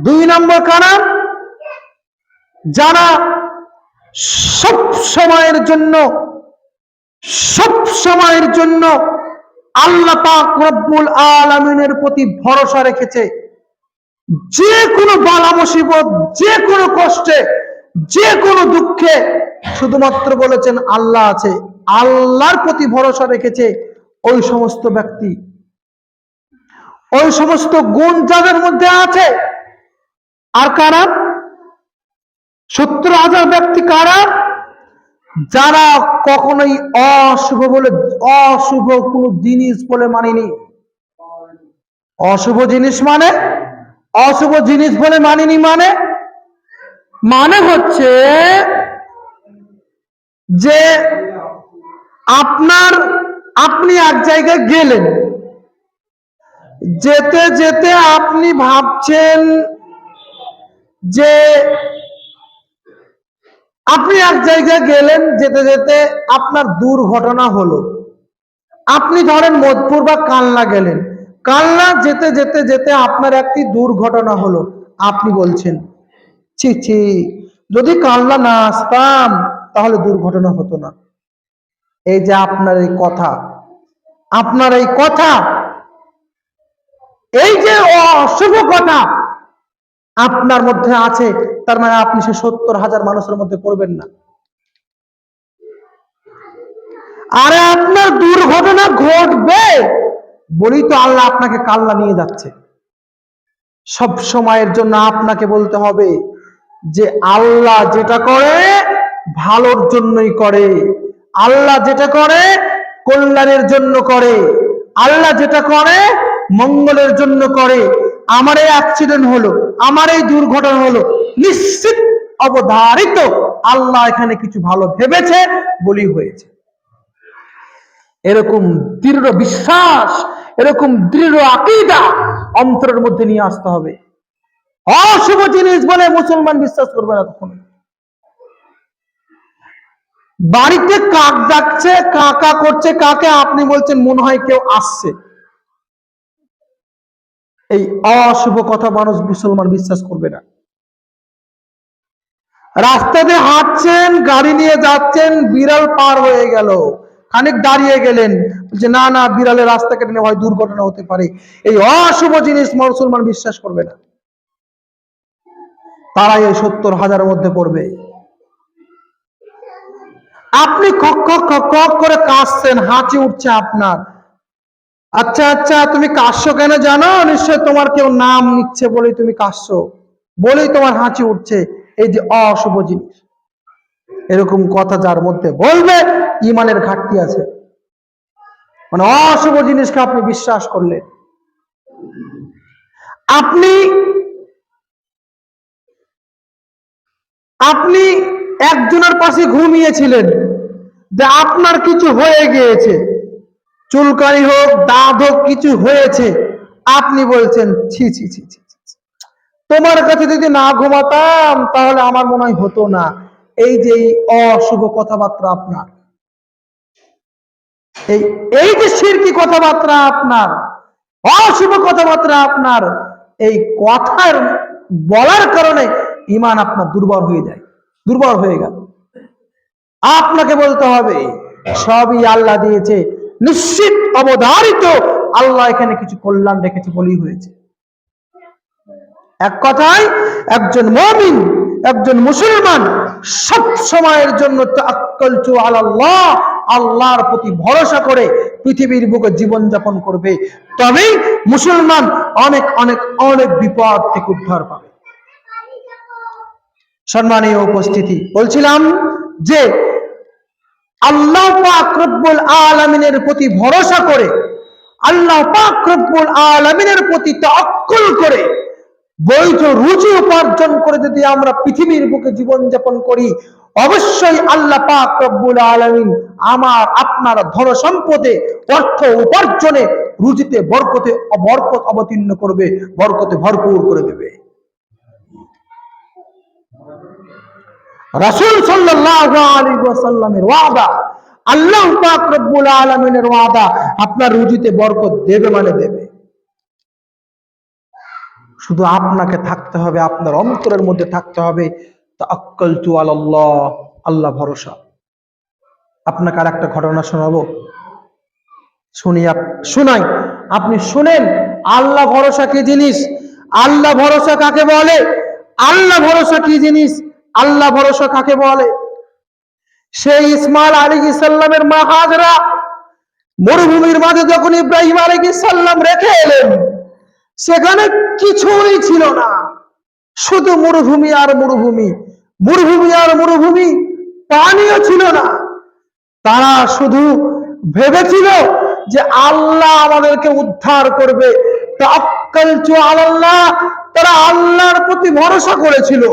2 নম্বর কারণ, যারা সব সময়ের জন্য আল্লাহ পাক রব্বুল আলামিনের প্রতি ভরসা রেখেছে, যে কোনো বালা মুসিবত, যে কোনো কষ্টে, যে কোনো দুঃখে শুধুমাত্র বলেছেন আল্লাহ আছে, আল্লাহর প্রতি ভরসা রেখেছে, ওই সমস্ত ব্যক্তি, ওই সমস্ত গুণ যাদের মধ্যে আছে। আর কারা? 70,000 ব্যক্তি কারা? যারা কখনোই অশুভ কোনো জিনিস বলে মানেনি। অশুভ জিনিস বলে মানেনি, মানে হচ্ছে যে আপনি এক জায়গায় গেলেন, যেতে যেতে আপনি ভাবছেন যে আপনি এক জায়গায় গেলেন, যেতে যেতে আপনার দুর্ঘটনা হলো। আপনি ধরেন মোদপুর বা কালনা গেলেন, কালনা যেতে যেতে যেতে আপনার একটি দুর্ঘটনা হলো। আপনি বলছেন, ছি ছি, যদি কালনা না আসতাম তাহলে দুর্ঘটনা হতো না। এই যে আপনার এই কথা, এই যে অশুভ কথা আপনার মধ্যে আছে, তার মানে আপনি সে 70,000 মানুষের মধ্যে পড়বেন না। আরে আপনার দুর্ঘটনা ঘটবে বলেই তো আল্লাহ আপনাকে কাল্লা নিয়ে যাচ্ছে। সব সময়ের জন্য আপনাকে বলতে হবে যে আল্লাহ যেটা করে ভালোর জন্যই করে, আল্লাহ যেটা করে কল্যাণের জন্য করে, আল্লাহ যেটা করে মঙ্গলের জন্য করে। আমার এই অ্যাক্সিডেন্ট হলো, আমার এই দুর্ঘটনা হলো, নিশ্চিত অবধারিত আল্লাহ এখানে কিছু ভালো ভেবেছে বলেই হয়েছে। এরকম দৃঢ় বিশ্বাস, এরকম দৃঢ় আকীদা অন্তরের মধ্যে নিয়ে আসতে হবে। অশুভ জিনিস বলে মুসলমান বিশ্বাস করবে না কখনো। বাড়িতে কাক ডাকছে, কাকা করছে, কাকে আপনি বলছেন মনে হয় কেউ আসছে, এই অশুভ কথা মানুষ মুসলমান বিশ্বাস করবে না। রাস্তাতে হাঁটছেন, গাড়ি নিয়ে যাচ্ছেন, বিড়াল পার হয়ে গেল, খানিক দাঁড়িয়ে গেলেন, যে না না বিড়ালের রাস্তা কেটে নেওয়া হয়, দুর্ঘটনা হতে পারে, এই অশুভ জিনিস মুসলমান বিশ্বাস করবে না। তারাই এই 70,000 মধ্যে পড়বে। আপনি খক খক খক খক করে কাশছেন, হাঁচি উঠছে আপনার। আচ্ছা আচ্ছা, তুমি কাশছো কেন জানো? নিশ্চয় তোমার কেউ নাম নিচ্ছে বলেই তুমি কাশছো, বলেই তোমার হাঁচি উঠছে। এই যে অশুভ জিনিস, এরকম কথা যার মধ্যে বলবে, ইমানের ঘাটতি আছে। মানে অশুভ জিনিসকে আপনি বিশ্বাস করলেন। আপনি একজনের পাশে ঘুমিয়েছিলেন, যে আপনার কিছু হয়ে গিয়েছে, চুলকানি হোক, দাঁত হোক, কিছু হয়েছে, আপনি বলছেন ছি ছি ছি ছি, তোমার কাছে যদি না ঘুমাতাম তাহলে আমার মনে হয় হতো না। এই যে অশুভ কথাবার্তা আপনার, এই যে শিরকি কথাবার্তা আপনার, অশুভ কথাবার্তা আপনার, এই কথার বলার কারণে ঈমান আপনার দুর্বল হয়ে যায়, দুর্বল হয়ে গেল। আপনাকে বলতে হবে সবই আল্লাহ দিয়েছে, নিশ্চিত অবধারিত আল্লাহ এখানে কিছু কল্যাণ রেখেছে বলেই হয়েছে। এক কথায় একজন মুমিন, একজন মুসলমান সব সময়ের জন্য তাওয়াক্কালতু আলাল্লাহ, আল্লাহর প্রতি ভরসা করে পৃথিবীর বুকে জীবন যাপন করবে, তবেই মুসলমান অনেক অনেক অনেক বিপদ থেকে উদ্ধার পাবে। সম্মানীয় উপস্থিতি, বলছিলাম যে আল্লাহ পাক রব্বুল আলামিনের প্রতি ভরসা করে, আল্লাহ পাক রব্বুল আলামিনের প্রতি তাওয়াক্কুল করে বৈধ রুজি উপার্জন করে যদি আমরা পৃথিবীর বুকে জীবনযাপন করি, অবশ্যই আল্লাহ পাক রব্বুল আলামিন আমার আপনার ধন সম্পদে, অর্থ উপার্জনে, রুজিতে বরকত অবতীর্ণ করবে, বরকতে ভরপুর করে দেবে। রাসূল সাল্লাল্লাহু আলাইহি ওয়াসাল্লামের ওয়াদা, আল্লাহ পাক রব্বুল আলামিনের ওয়াদা, আপনার রুজিতে বরকত দেবে মানে দেবে। শুধু আপনাকে থাকতে হবে, আপনার অন্তরের মধ্যে থাকতে হবে তাওয়াক্কালতু আলাল্লাহ, আল্লাহ ভরসা। আপনাকে আর একটা ঘটনা শোনাবো, শোনাই, আপনি শুনেন আল্লাহ ভরসা কি জিনিস, আল্লাহ ভরসা কাকে বলে, আল্লাহ ভরসা কি জিনিস, আল্লাহ ভরসা কাকে বলে। সেই ইসমাইল আলাইহিস সালামের মা হাজরা মরুভূমির মাঝে যখন ইব্রাহিম আলাইহিস সালাম রেখে এলেন, সেখানে কিছুই ছিল না, শুধু মরুভূমি আর মরুভূমি, মরুভূমি আর মরুভূমি, পানিও ছিল না। তারা শুধু ভেবেছিল যে আল্লাহ আমাদেরকে উদ্ধার করবে, তাওয়াক্কালতু আলাল্লাহ, তারা আল্লাহর প্রতি ভরসা করেছিল,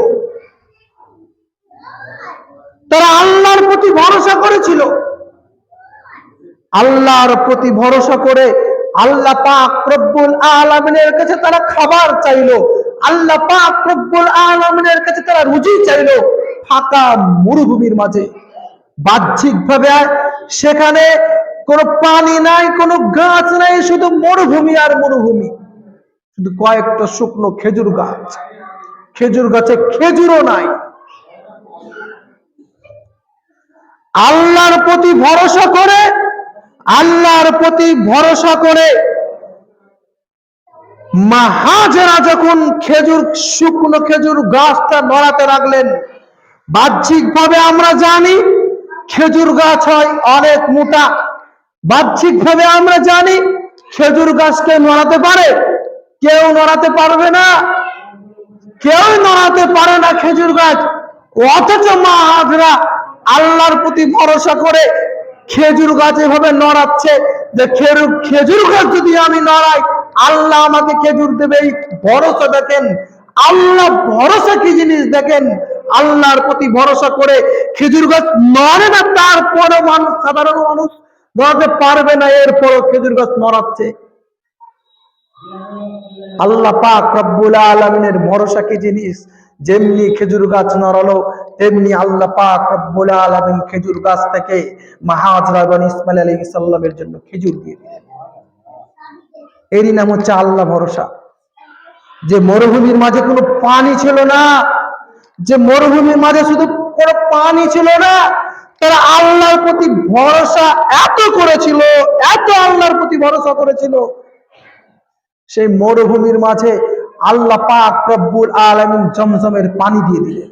তারা আল্লাহর প্রতি ভরসা করেছিল। আল্লাহর প্রতি ভরসা করে আল্লাহ পাক রব্বুল আলামিনের কাছে তারা খাবার চাইলো, আল্লাহ পাক রব্বুল আলামিনের কাছে তারা রুজি চাইলো। ফাঁকা মরুভূমির মাঝে, বাহ্যিকভাবে সেখানে কোনো পানি নাই, কোনো গাছ নাই, শুধু মরুভূমি আর মরুভূমি, শুধু কয়েকটা শুকনো খেজুর গাছ, খেজুর গাছে খেজুরও নাই। আল্লাহর প্রতি ভরসা করে, আল্লাহর প্রতি ভরসা করে মা হাজেরা যখন শুকনো খেজুর গাছটা নড়াতে লাগলেন, বাহ্যিকভাবে আমরা জানি খেজুর গাছ হয় অনেক মোটা, বাহ্যিকভাবে আমরা জানি খেজুর গাছকে নড়াতে পারে, কেউ নড়াতে পারবে না, কেউ নড়াতে পারে না খেজুর গাছ। অথচ মা হাজেরা আল্লাহর প্রতি ভরসা করে খেজুর গাছ এভাবে নড়াচ্ছে যে খেজুর গাছ যদি আমি নড়াই আল্লাহ আমাকে খেজুর দেবে। এই ভরসা দেখেন, আল্লাহ ভরসা কি জিনিস দেখেন। আল্লাহর প্রতি ভরসা করে খেজুর গাছ নড়ে না, তারপরে মানুষ, সাধারণ মানুষ নড়াতে পারবে না, এরপরও খেজুর গাছ নড়াচ্ছে। আল্লাহ পাক রব্বুল আলামিনের ভরসা কি জিনিস, যেমনি খেজুর গাছ নড়ালো তেমনি আল্লাহ পাক রব্বুল আলামিন খেজুর গাছ থেকে মা হাজরা এবং ইসমাইল আলাইহিস সালামের জন্য খেজুর দিয়ে দিলেন। এরই নাম হচ্ছে আল্লাহ ভরসা। যে মরুভূমির মাঝে কোনো পানি ছিল না, যে মরুভূমির মাঝে শুধু কোনো পানি ছিল না, তারা আল্লাহর প্রতি ভরসা এত করেছিল, এত আল্লাহর প্রতি ভরসা করেছিল, সেই মরুভূমির মাঝে আল্লাহ পাক রব্বুল আলামিন জমজমের পানি দিয়ে দিলেন।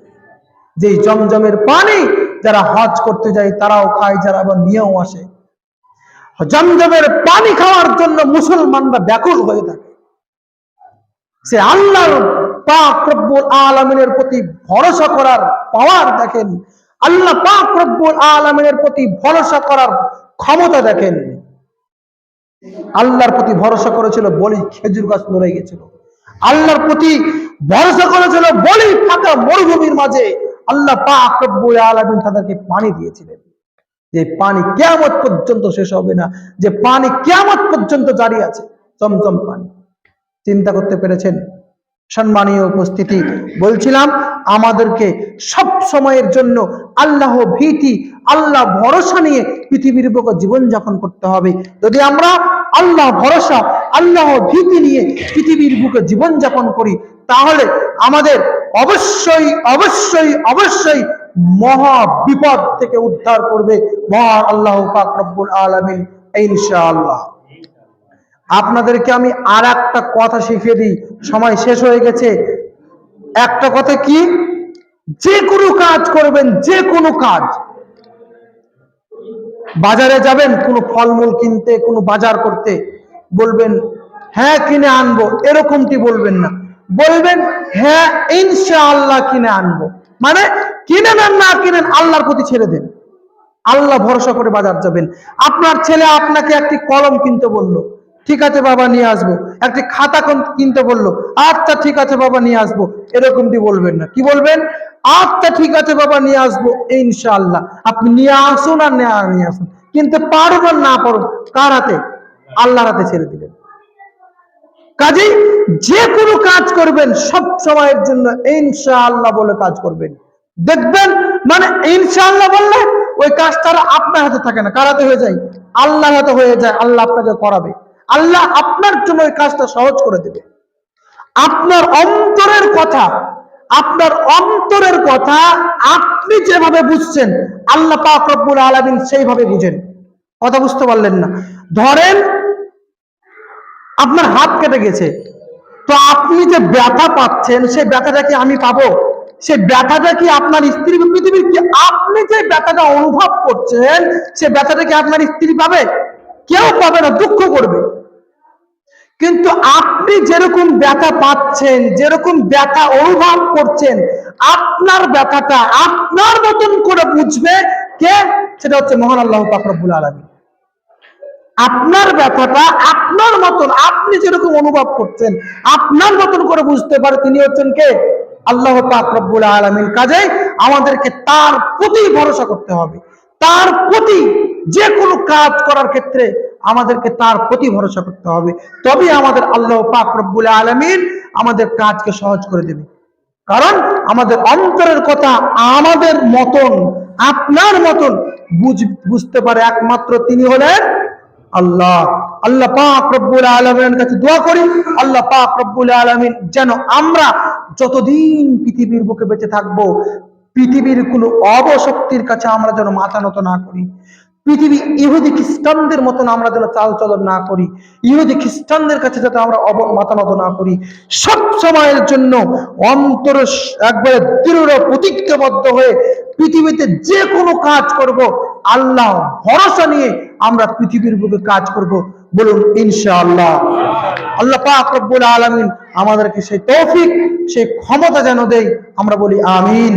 যে জমজমের পানি যারা হজ করতে যায় তারাও খায়, যারা আবার নিয়েও আসে। জমজমের পানি খাওয়ার জন্য মুসলমানরা ব্যাকুল হয়ে থাকে। সে আল্লাহর পাক রব্বুল আলামিনের প্রতি ভরসা করার পাওয়ার দেখেন, আল্লাহ পাক রব্বুল আলামিনের প্রতি ভরসা করার ক্ষমতা দেখেন। আল্লাহর প্রতি ভরসা করেছিল বলি খেজুর গাছ নড়ে গেছিল, আল্লাহর প্রতি ভরসা করেছিল বলি ফাঁকা মরুভূমির মাঝে আল্লাহ পাক রব্বুল আলামিন তাদেরকে পানি দিয়েছিলেন। যে পানি কিয়ামত পর্যন্ত শেষ হবে না, যে পানি কিয়ামত পর্যন্ত জারি আছে, জমজম পানি। চিন্তা করতে পেরেছেন? সম্মানীয় উপস্থিতি, বলছিলাম আমাদেরকে সব সময়ের জন্য আল্লাহ ভীতি, আল্লাহ ভরসা নিয়ে পৃথিবীর বুকে জীবনযাপন করতে হবে। যদি আমরা আল্লাহ ভরসা, আল্লাহ ভীতি নিয়ে পৃথিবীর বুকে জীবনযাপন করি, তাহলে আমাদের অবশ্যই অবশ্যই অবশ্যই মহা বিপদ থেকে উদ্ধার করবে মহান আল্লাহ পাক রব্বুল আলামিন ইনশাআল্লাহ। আপনাদেরকে আমি আর একটা কথা শিখিয়ে দিই, সময় শেষ হয়ে গেছে। একটা কথা কি, যে কোনো কাজ করবেন, যে কোনো কাজ, বাজারে যাবেন কোনো ফলমূল কিনতে, কোনো বাজার করতে, বলবেন হ্যাঁ কিনে আনবো, এরকমটি বলবেন না, বলবেন হ্যাঁ ইনশাআল্লাহ কিনে আনবো। মানে কিনেন আর না কিনেন আল্লাহর প্রতি ছেড়ে দেন, আল্লাহ ভরসা করে বাজার যাবেন। আপনার ছেলে আপনাকে একটি কলম কিনতে বললো, ঠিক আছে বাবা নিয়ে আসবো। একটি খাতা কিনতে বললো, আচ্ছা ঠিক আছে বাবা নিয়ে আসবো। এরকমটি বলবেন না, কি বলবেন? আচ্ছা ঠিক আছে বাবা নিয়ে আসবো ইনশাআল্লাহ। আপনি নিয়ে আসুন আর নিয়ে আসুন, কিনতে পারুন আর না পারুন, কার হাতে? আল্লাহর হাতে ছেড়ে দিলেন। কাজেই যে কোনো কাজ করবেন সব সময়ের জন্য ইনশাআল্লাহ বলে কাজ করবেন। দেখবেন মানে ইনশাআল্লাহ বললে ওই কাজটা আপনার হাতে থাকে না, কার হাতে হয়ে যায়? আল্লাহর হাতে হয়ে যায়। আল্লাহ আপনাকে করাবে, আল্লাহ আপনার জন্য ওই কাজটা সহজ করে দেবে। আপনার অন্তরের কথা, আপনার অন্তরের কথা আপনি যেভাবে বুঝছেন আল্লাহ পাক রব্বুল আলামিন সেইভাবে বুঝেন। কথা বুঝতে পারলেন না? ধরেন আপনার হাত কেটে গেছে, তো আপনি যে ব্যথা পাচ্ছেন সেই ব্যথাটা কি আমি পাবো? সেই ব্যথাটা কি আপনার স্ত্রী পৃথিবীর কি? আপনি যে ব্যথাটা অনুভব করছেন সেই ব্যথাটা কি আপনার স্ত্রী পাবে? কেউ পাবে না, দুঃখ করবে। কিন্তু আপনি যেরকম ব্যথা পাচ্ছেন, যেরকম ব্যথা অনুভব করছেন, আপনার ব্যথাটা আপনার মতন করে বুঝবে কে? সেটা হচ্ছে মহান আল্লাহ পাক রব্বুল আলামিন। আপনার ব্যথাটা আপনার মতন, আপনি যেরকম অনুভব করছেন আপনার মতন করে বুঝতে পারে তিনি হচ্ছেন কে? আল্লাহ পাক রব্বুল আলামিন। কাজেই আমাদেরকে তার প্রতি ভরসা করতে হবে, তার প্রতি যে কোনো কাজ করার ক্ষেত্রে আমাদেরকে তার প্রতি ভরসা করতে হবে, তবে আমাদের আল্লাহ পাক রব্বুল আলামিন আমাদের কাজকে সহজ করে দেবে। কারণ আমাদের অন্তরের কথা আমাদের মতন, আপনার মতন বুঝতে পারে একমাত্র তিনি হলেন আল্লাহ। আল্লাহ পাক রব্বুল আলামিনের কাছে দোয়া করি, আল্লাহ পাক রব্বুল আলামিন যেন আমরা যতদিন পৃথিবীর বুকে বেঁচে থাকবো পৃথিবীর কোনো অবশক্তির কাছে আমরা যেন মাথা নত না করি। পৃথিবী ইহুদি খ্রিস্টানদের মতন আমরা যেন চাল চলন না করি, ইহুদি খ্রিস্টানদের কাছে যাতে আমরা মাথা নত না করি। সব সময়ের জন্য অন্তর একবারে দৃঢ় প্রতিজ্ঞাবদ্ধ হয়ে পৃথিবীতে যে কোনো কাজ করব আল্লাহ ভরসা নিয়ে আমরা পৃথিবীর বুকে কাজ করব। বলুন ইনশাআল্লাহ। আল্লাহ পাক রব্বুল আলামিন আমাদেরকে সেই তৌফিক, সেই ক্ষমতা যেন দেয়। আমরা বলি আমিন।